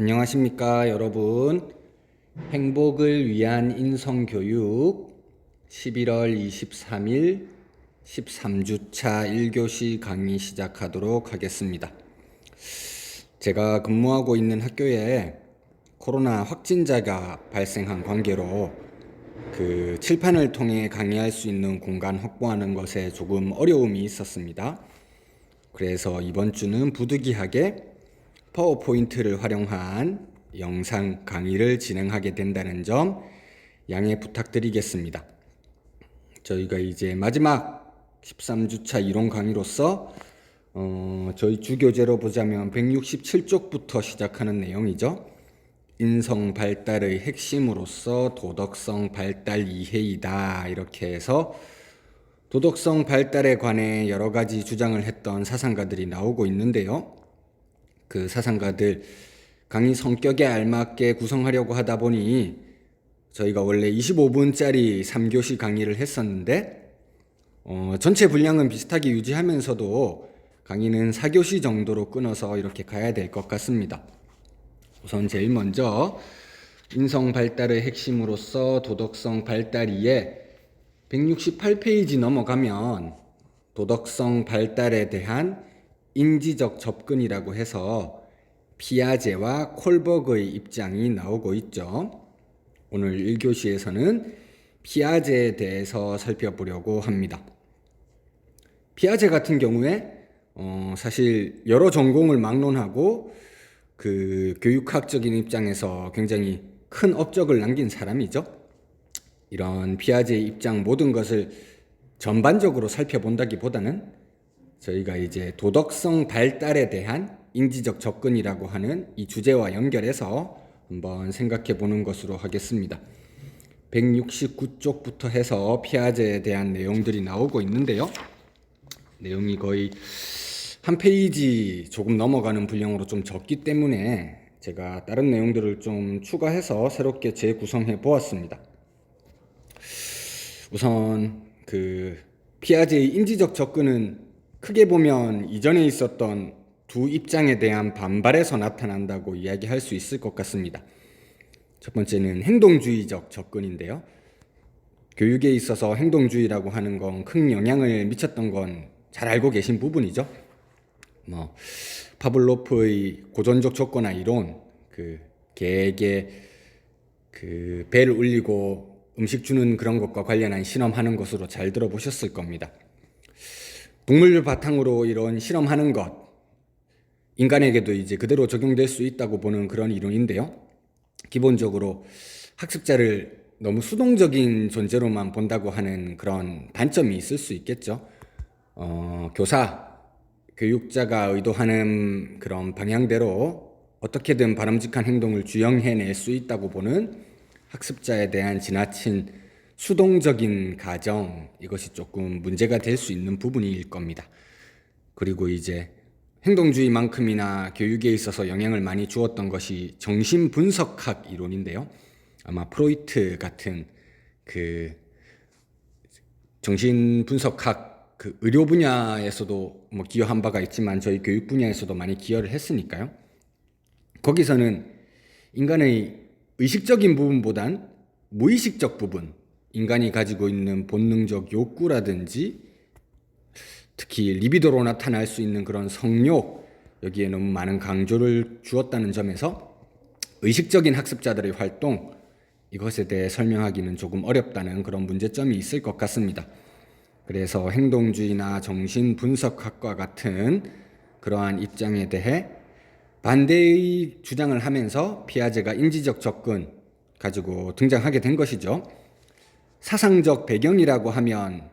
안녕하십니까, 여러분. 행복을 위한 인성교육 11월 23일 13주차 1교시 강의 시작하도록 하겠습니다. 제가 근무하고 있는 학교에 코로나 확진자가 발생한 관계로 그 칠판을 통해 강의할 수 있는 공간 확보하는 것에 조금 어려움이 있었습니다. 그래서 이번 주는 부득이하게 파워포인트를 활용한 영상 강의를 진행하게 된다는 점 양해 부탁드리겠습니다. 저희가 이제 마지막 13주차 이론 강의로서 저희 주교재로 보자면 167쪽부터 시작하는 내용이죠. 인성 발달의 핵심으로서 도덕성 발달 이해이다, 이렇게 해서 도덕성 발달에 관해 여러 가지 주장을 했던 사상가들이 나오고 있는데요. 그 사상가들 강의 성격에 알맞게 구성하려고 하다 보니 저희가 원래 25분짜리 3교시 강의를 했었는데 전체 분량은 비슷하게 유지하면서도 강의는 4교시 정도로 끊어서 이렇게 가야 될 것 같습니다. 우선 제일 먼저 인성 발달의 핵심으로서 도덕성 발달이에 168페이지 넘어가면 도덕성 발달에 대한 인지적 접근이라고 해서 피아제와 콜버그의 입장이 나오고 있죠. 오늘 1교시에서는 피아제에 대해서 살펴보려고 합니다. 피아제 같은 경우에 사실 여러 전공을 막론하고 그 교육학적인 입장에서 굉장히 큰 업적을 남긴 사람이죠. 이런 피아제의 입장 모든 것을 전반적으로 살펴본다기보다는 저희가 이제 도덕성 발달에 대한 인지적 접근이라고 하는 이 주제와 연결해서 한번 생각해 보는 것으로 하겠습니다. 169쪽부터 해서 피아제에 대한 내용들이 나오고 있는데요. 내용이 거의 한 페이지 조금 넘어가는 분량으로 좀 적기 때문에 제가 다른 내용들을 좀 추가해서 새롭게 재구성해 보았습니다. 우선 그 피아제의 인지적 접근은 크게 보면 이전에 있었던 두 입장에 대한 반발에서 나타난다고 이야기할 수 있을 것 같습니다. 첫 번째는 행동주의적 접근인데요. 교육에 있어서 행동주의라고 하는 건 큰 영향을 미쳤던 건 잘 알고 계신 부분이죠. 파블로프의 고전적 조건화 이론, 그 개에게 그 배를 울리고 음식 주는 그런 것과 관련한 실험하는 것으로 잘 들어보셨을 겁니다. 동물을 바탕으로 이런 실험하는 것, 인간에게도 이제 그대로 적용될 수 있다고 보는 그런 이론인데요. 기본적으로 학습자를 너무 수동적인 존재로만 본다고 하는 그런 단점이 있을 수 있겠죠. 교육자가 의도하는 그런 방향대로 어떻게든 바람직한 행동을 주형해낼 수 있다고 보는 학습자에 대한 지나친 수동적인 가정, 이것이 조금 문제가 될 수 있는 부분일 겁니다. 그리고 이제 행동주의만큼이나 교육에 있어서 영향을 많이 주었던 것이 정신분석학 이론인데요. 아마 프로이트 같은 그 정신분석학 그 의료 분야에서도 기여한 바가 있지만 저희 교육 분야에서도 많이 기여를 했으니까요. 거기서는 인간의 의식적인 부분보단 무의식적 부분, 인간이 가지고 있는 본능적 욕구라든지 특히 리비도로 나타날 수 있는 그런 성욕, 여기에 너무 많은 강조를 주었다는 점에서 의식적인 학습자들의 활동, 이것에 대해 설명하기는 조금 어렵다는 그런 문제점이 있을 것 같습니다. 그래서 행동주의나 정신분석학과 같은 그러한 입장에 대해 반대의 주장을 하면서 피아제가 인지적 접근 가지고 등장하게 된 것이죠. 사상적 배경이라고 하면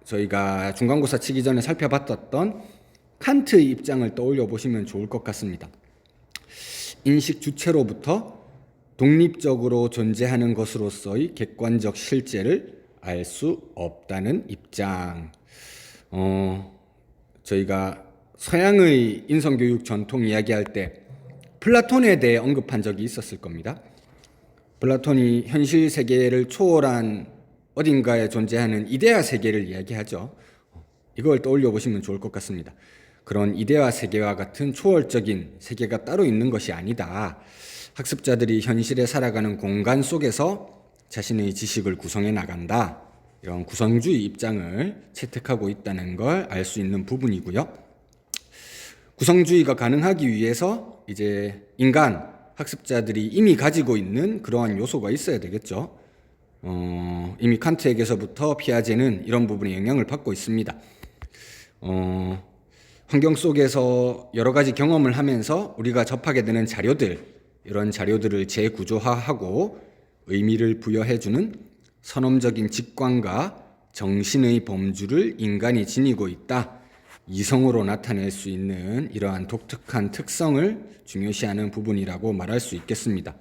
저희가 중간고사 치기 전에 살펴봤던 칸트의 입장을 떠올려 보시면 좋을 것 같습니다. 인식 주체로부터 독립적으로 존재하는 것으로서의 객관적 실제를 알 수 없다는 입장. 저희가 서양의 인성교육 전통 이야기할 때 플라톤에 대해 언급한 적이 있었을 겁니다. 플라톤이 현실 세계를 초월한 어딘가에 존재하는 이데아 세계를 이야기하죠. 이걸 떠올려 보시면 좋을 것 같습니다. 그런 이데와 세계와 같은 초월적인 세계가 따로 있는 것이 아니다. 학습자들이 현실에 살아가는 공간 속에서 자신의 지식을 구성해 나간다. 이런 구성주의 입장을 채택하고 있다는 걸 알 수 있는 부분이고요. 구성주의가 가능하기 위해서 이제 인간, 학습자들이 이미 가지고 있는 그러한 요소가 있어야 되겠죠. 이미 칸트에게서부터 피아제는 이런 부분에 영향을 받고 있습니다. 환경 속에서 여러 가지 경험을 하면서 우리가 접하게 되는 자료들, 이런 자료들을 재구조화하고 의미를 부여해주는 선험적인 직관과 정신의 범주를 인간이 지니고 있다. 이성으로 나타낼 수 있는 이러한 독특한 특성을 중요시하는 부분이라고 말할 수 있겠습니다.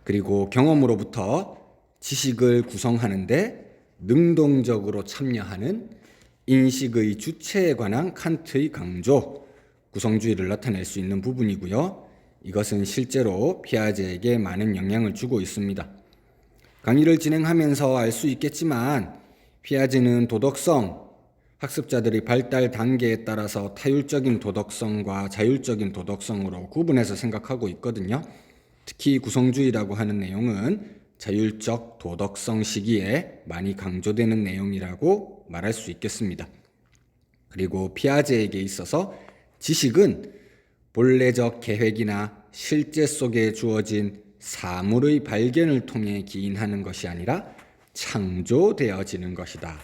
그리고 경험으로부터 지식을 구성하는데 능동적으로 참여하는 인식의 주체에 관한 칸트의 강조, 구성주의를 나타낼 수 있는 부분이고요. 이것은 실제로 피아제에게 많은 영향을 주고 있습니다. 강의를 진행하면서 알 수 있겠지만 피아제는 도덕성, 학습자들의 발달 단계에 따라서 타율적인 도덕성과 자율적인 도덕성으로 구분해서 생각하고 있거든요. 특히 구성주의라고 하는 내용은 자율적 도덕성 시기에 많이 강조되는 내용이라고 말할 수 있겠습니다. 그리고 피아제에게 있어서 지식은 본래적 계획이나 실제 속에 주어진 사물의 발견을 통해 기인하는 것이 아니라 창조되어지는 것이다.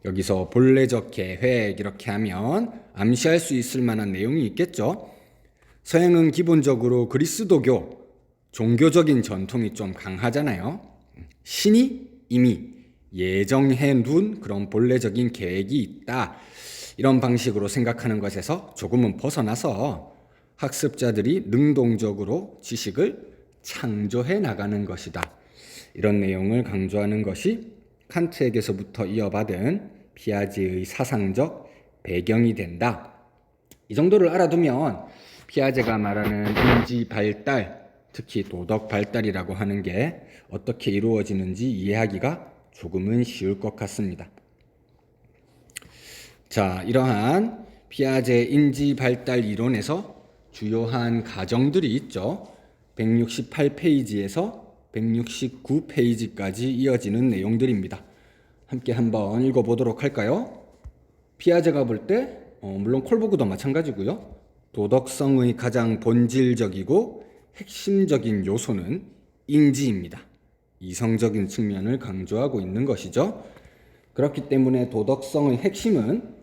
여기서 본래적 계획 이렇게 하면 암시할 수 있을 만한 내용이 있겠죠. 서양은 기본적으로 그리스도교 종교적인 전통이 좀 강하잖아요. 신이 이미 예정해 둔 그런 본래적인 계획이 있다. 이런 방식으로 생각하는 것에서 조금은 벗어나서 학습자들이 능동적으로 지식을 창조해 나가는 것이다. 이런 내용을 강조하는 것이 칸트에게서부터 이어받은 피아제의 사상적 배경이 된다. 이 정도를 알아두면 피아제가 말하는 인지 발달, 특히 도덕 발달이라고 하는 게 어떻게 이루어지는지 이해하기가 조금은 쉬울 것 같습니다. 자, 이러한 피아제 인지 발달 이론에서 주요한 가정들이 있죠. 168페이지에서 169페이지까지 이어지는 내용들입니다. 함께 한번 읽어보도록 할까요? 피아제가 볼 때 물론 콜보그도 마찬가지고요. 도덕성의 가장 본질적이고 핵심적인 요소는 인지입니다. 이성적인 측면을 강조하고 있는 것이죠. 그렇기 때문에 도덕성의 핵심은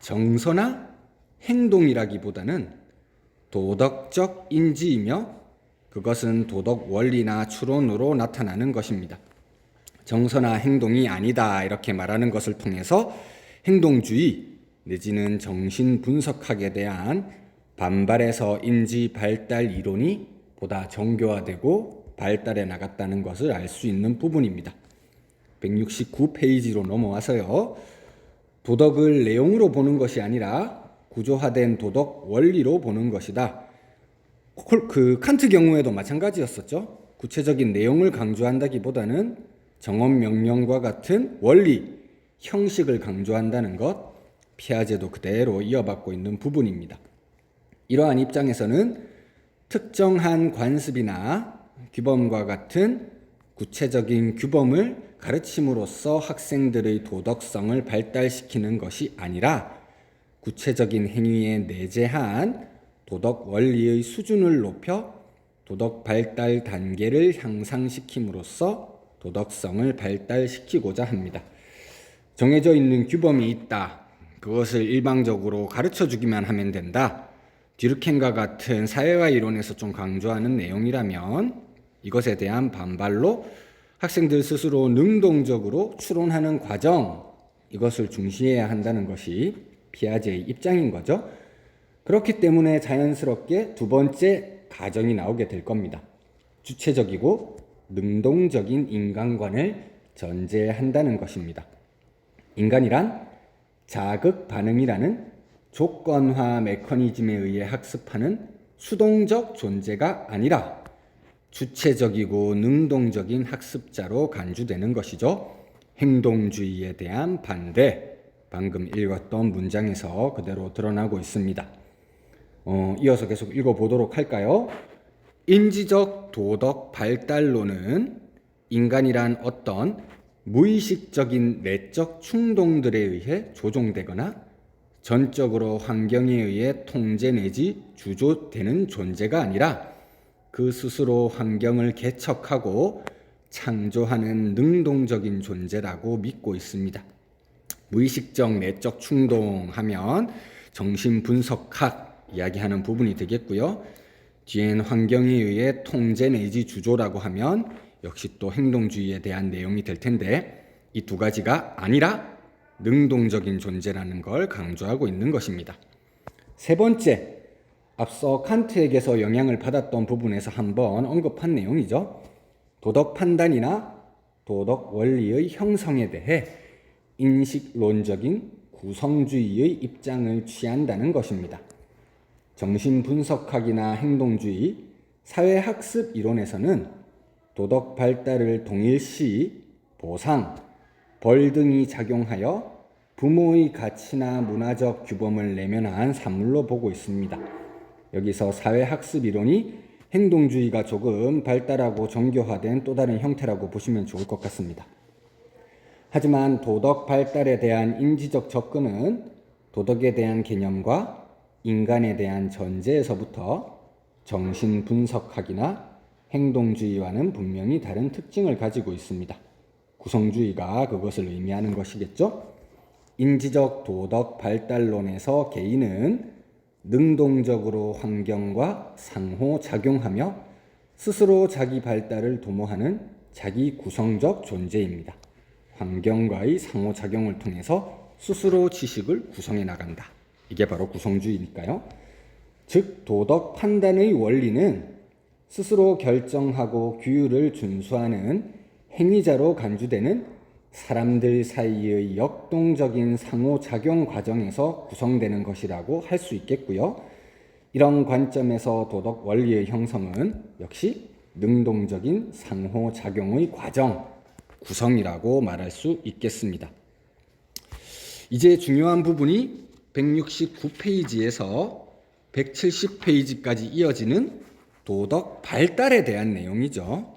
정서나 행동이라기보다는 도덕적 인지이며 그것은 도덕 원리나 추론으로 나타나는 것입니다. 정서나 행동이 아니다 이렇게 말하는 것을 통해서 행동주의 내지는 정신분석학에 대한 반발에서 인지 발달 이론이 보다 정교화되고 발달해 나갔다는 것을 알 수 있는 부분입니다. 169페이지로 넘어와서요. 도덕을 내용으로 보는 것이 아니라 구조화된 도덕 원리로 보는 것이다. 칸트 경우에도 마찬가지였었죠. 구체적인 내용을 강조한다기보다는 정언 명령과 같은 원리, 형식을 강조한다는 것, 피아제도 그대로 이어받고 있는 부분입니다. 이러한 입장에서는 특정한 관습이나 규범과 같은 구체적인 규범을 가르침으로써 학생들의 도덕성을 발달시키는 것이 아니라 구체적인 행위에 내재한 도덕 원리의 수준을 높여 도덕 발달 단계를 향상시킴으로써 도덕성을 발달시키고자 합니다. 정해져 있는 규범이 있다. 그것을 일방적으로 가르쳐주기만 하면 된다. 듀르켄과 같은 사회화 이론에서 좀 강조하는 내용이라면 이것에 대한 반발로 학생들 스스로 능동적으로 추론하는 과정, 이것을 중시해야 한다는 것이 피아제의 입장인 거죠. 그렇기 때문에 자연스럽게 두 번째 가정이 나오게 될 겁니다. 주체적이고 능동적인 인간관을 전제한다는 것입니다. 인간이란 자극 반응이라는 조건화 메커니즘에 의해 학습하는 수동적 존재가 아니라 주체적이고 능동적인 학습자로 간주되는 것이죠. 행동주의에 대한 반대, 방금 읽었던 문장에서 그대로 드러나고 있습니다. 이어서 계속 읽어보도록 할까요? 인지적 도덕 발달론은 인간이란 어떤 무의식적인 내적 충동들에 의해 조종되거나 전적으로 환경에 의해 통제 내지 주조되는 존재가 아니라 그 스스로 환경을 개척하고 창조하는 능동적인 존재라고 믿고 있습니다. 무의식적 내적 충동하면 정신분석학 이야기하는 부분이 되겠고요. 뒤엔 환경에 의해 통제 내지 주조라고 하면 역시 또 행동주의에 대한 내용이 될 텐데 이 두 가지가 아니라 능동적인 존재라는 걸 강조하고 있는 것입니다. 세 번째, 앞서 칸트에게서 영향을 받았던 부분에서 한번 언급한 내용이죠. 도덕 판단이나 도덕 원리의 형성에 대해 인식론적인 구성주의의 입장을 취한다는 것입니다. 정신분석학이나 행동주의, 사회학습 이론에서는 도덕 발달을 동일시 보상, 벌 등이 작용하여 부모의 가치나 문화적 규범을 내면한 산물로 보고 있습니다. 여기서 사회학습 이론이 행동주의가 조금 발달하고 정교화된 또 다른 형태라고 보시면 좋을 것 같습니다. 하지만 도덕 발달에 대한 인지적 접근은 도덕에 대한 개념과 인간에 대한 전제에서부터 정신분석학이나 행동주의와는 분명히 다른 특징을 가지고 있습니다. 구성주의가 그것을 의미하는 것이겠죠? 인지적 도덕 발달론에서 개인은 능동적으로 환경과 상호작용하며 스스로 자기 발달을 도모하는 자기 구성적 존재입니다. 환경과의 상호작용을 통해서 스스로 지식을 구성해 나간다. 이게 바로 구성주의니까요. 즉 도덕 판단의 원리는 스스로 결정하고 규율을 준수하는 행위자로 간주되는 사람들 사이의 역동적인 상호작용 과정에서 구성되는 것이라고 할 수 있겠고요. 이런 관점에서 도덕 원리의 형성은 역시 능동적인 상호작용의 과정, 구성이라고 말할 수 있겠습니다. 이제 중요한 부분이 169페이지에서 170페이지까지 이어지는 도덕 발달에 대한 내용이죠.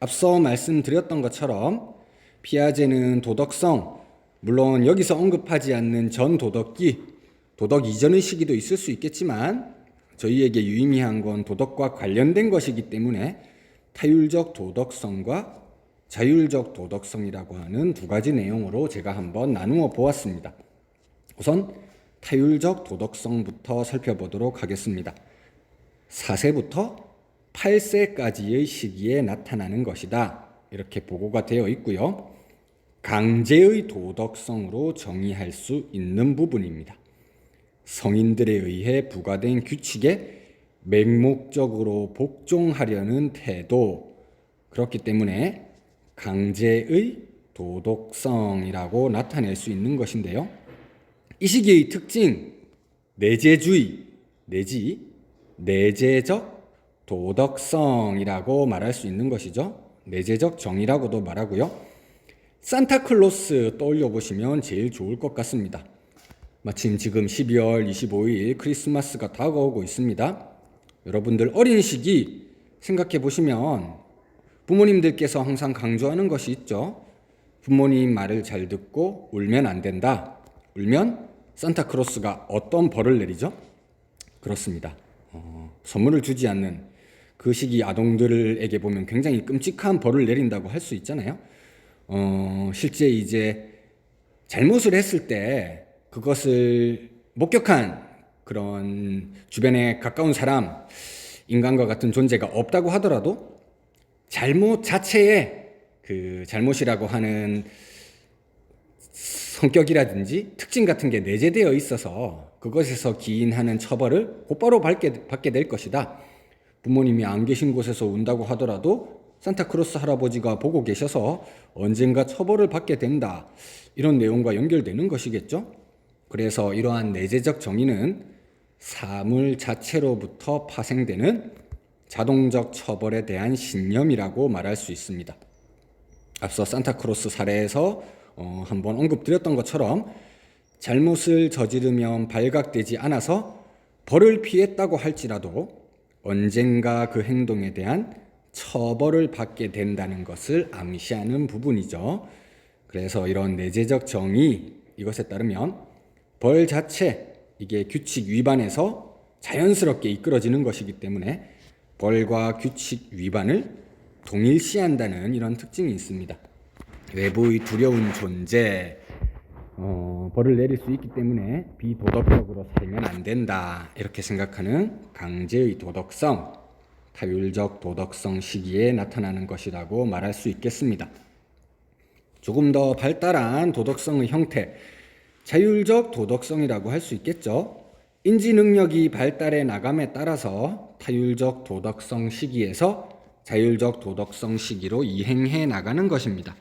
앞서 말씀드렸던 것처럼 피아제는 도덕성, 물론 여기서 언급하지 않는 전도덕기, 도덕 이전의 시기도 있을 수 있겠지만 저희에게 유의미한 건 도덕과 관련된 것이기 때문에 타율적 도덕성과 자율적 도덕성이라고 하는 두 가지 내용으로 제가 한번 나누어 보았습니다. 우선 타율적 도덕성부터 살펴보도록 하겠습니다. 4세부터 8세까지의 시기에 나타나는 것이다. 이렇게 보고가 되어 있고요. 강제의 도덕성으로 정의할 수 있는 부분입니다. 성인들에 의해 부과된 규칙에 맹목적으로 복종하려는 태도, 그렇기 때문에 강제의 도덕성이라고 나타낼 수 있는 것인데요. 이 시기의 특징, 내재주의 내지 내재적 도덕성이라고 말할 수 있는 것이죠. 내재적 정의라고도 말하고요. 산타클로스 떠올려 보시면 제일 좋을 것 같습니다. 마침 지금 12월 25일 크리스마스가 다가오고 있습니다. 여러분들 어린 시기 생각해 보시면 부모님들께서 항상 강조하는 것이 있죠. 부모님 말을 잘 듣고 울면 안 된다. 울면 산타클로스가 어떤 벌을 내리죠? 그렇습니다. 선물을 주지 않는 그 시기 아동들에게 보면 굉장히 끔찍한 벌을 내린다고 할 수 있잖아요. 실제 이제 잘못을 했을 때 그것을 목격한 그런 주변에 가까운 사람, 인간과 같은 존재가 없다고 하더라도 잘못 자체에 그 잘못이라고 하는 성격이라든지 특징 같은 게 내재되어 있어서 그것에서 기인하는 처벌을 곧바로 받게 될 것이다. 부모님이 안 계신 곳에서 운다고 하더라도 산타크로스 할아버지가 보고 계셔서 언젠가 처벌을 받게 된다. 이런 내용과 연결되는 것이겠죠. 그래서 이러한 내재적 정의는 사물 자체로부터 파생되는 자동적 처벌에 대한 신념이라고 말할 수 있습니다. 앞서 산타크로스 사례에서 한번 언급드렸던 것처럼 잘못을 저지르면 발각되지 않아서 벌을 피했다고 할지라도 언젠가 그 행동에 대한 처벌을 받게 된다는 것을 암시하는 부분이죠. 그래서 이런 내재적 정의, 이것에 따르면 벌 자체, 이게 규칙 위반에서 자연스럽게 이끌어지는 것이기 때문에 벌과 규칙 위반을 동일시한다는 이런 특징이 있습니다. 외부의 두려운 존재, 벌을 내릴 수 있기 때문에 비도덕적으로 살면 안 된다, 이렇게 생각하는 강제의 도덕성, 타율적 도덕성 시기에 나타나는 것이라고 말할 수 있겠습니다. 조금 더 발달한 도덕성의 형태, 자율적 도덕성이라고 할 수 있겠죠. 인지 능력이 발달해 나감에 따라서 타율적 도덕성 시기에서 자율적 도덕성 시기로 이행해 나가는 것입니다.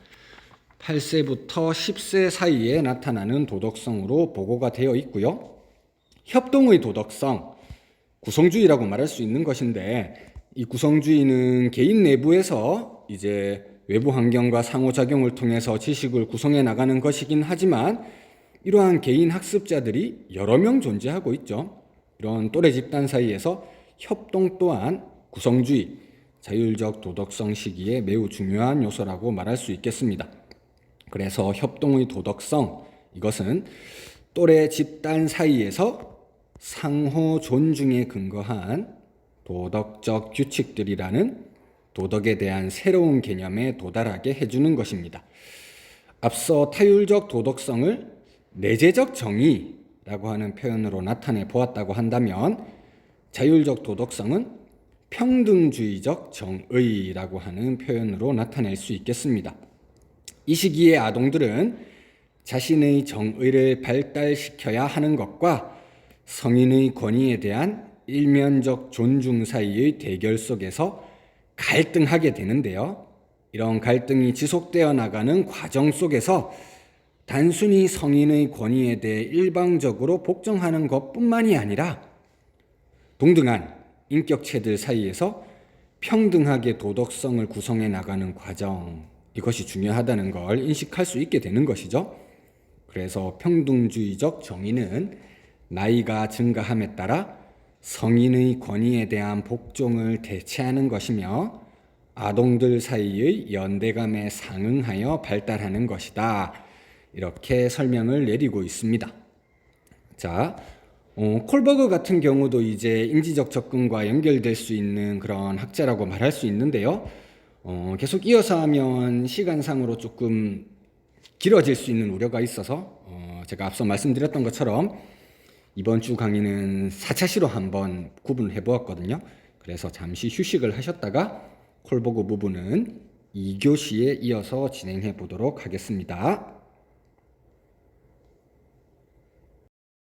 8세부터 10세 사이에 나타나는 도덕성으로 보고가 되어 있고요. 협동의 도덕성, 구성주의라고 말할 수 있는 것인데, 이 구성주의는 개인 내부에서 이제 외부 환경과 상호작용을 통해서 지식을 구성해 나가는 것이긴 하지만, 이러한 개인 학습자들이 여러 명 존재하고 있죠. 이런 또래 집단 사이에서 협동 또한 구성주의, 자율적 도덕성 시기에 매우 중요한 요소라고 말할 수 있겠습니다. 그래서 협동의 도덕성, 이것은 또래 집단 사이에서 상호 존중에 근거한 도덕적 규칙들이라는 도덕에 대한 새로운 개념에 도달하게 해주는 것입니다. 앞서 타율적 도덕성을 내재적 정의라고 하는 표현으로 나타내 보았다고 한다면, 자율적 도덕성은 평등주의적 정의라고 하는 표현으로 나타낼 수 있겠습니다. 이 시기의 아동들은 자신의 정의를 발달시켜야 하는 것과 성인의 권위에 대한 일면적 존중 사이의 대결 속에서 갈등하게 되는데요. 이런 갈등이 지속되어 나가는 과정 속에서 단순히 성인의 권위에 대해 일방적으로 복종하는 것뿐만이 아니라 동등한 인격체들 사이에서 평등하게 도덕성을 구성해 나가는 과정, 이것이 중요하다는 걸 인식할 수 있게 되는 것이죠. 그래서 평등주의적 정의는 나이가 증가함에 따라 성인의 권위에 대한 복종을 대체하는 것이며 아동들 사이의 연대감에 상응하여 발달하는 것이다, 이렇게 설명을 내리고 있습니다. 자, 콜버그 같은 경우도 이제 인지적 접근과 연결될 수 있는 그런 학자라고 말할 수 있는데요. 계속 이어서 하면 시간상으로 조금 길어질 수 있는 우려가 있어서 제가 앞서 말씀드렸던 것처럼 이번 주 강의는 4차 시로 한번 구분을 해보았거든요. 그래서 잠시 휴식을 하셨다가 콜버그 부분은 2교시에 이어서 진행해 보도록 하겠습니다.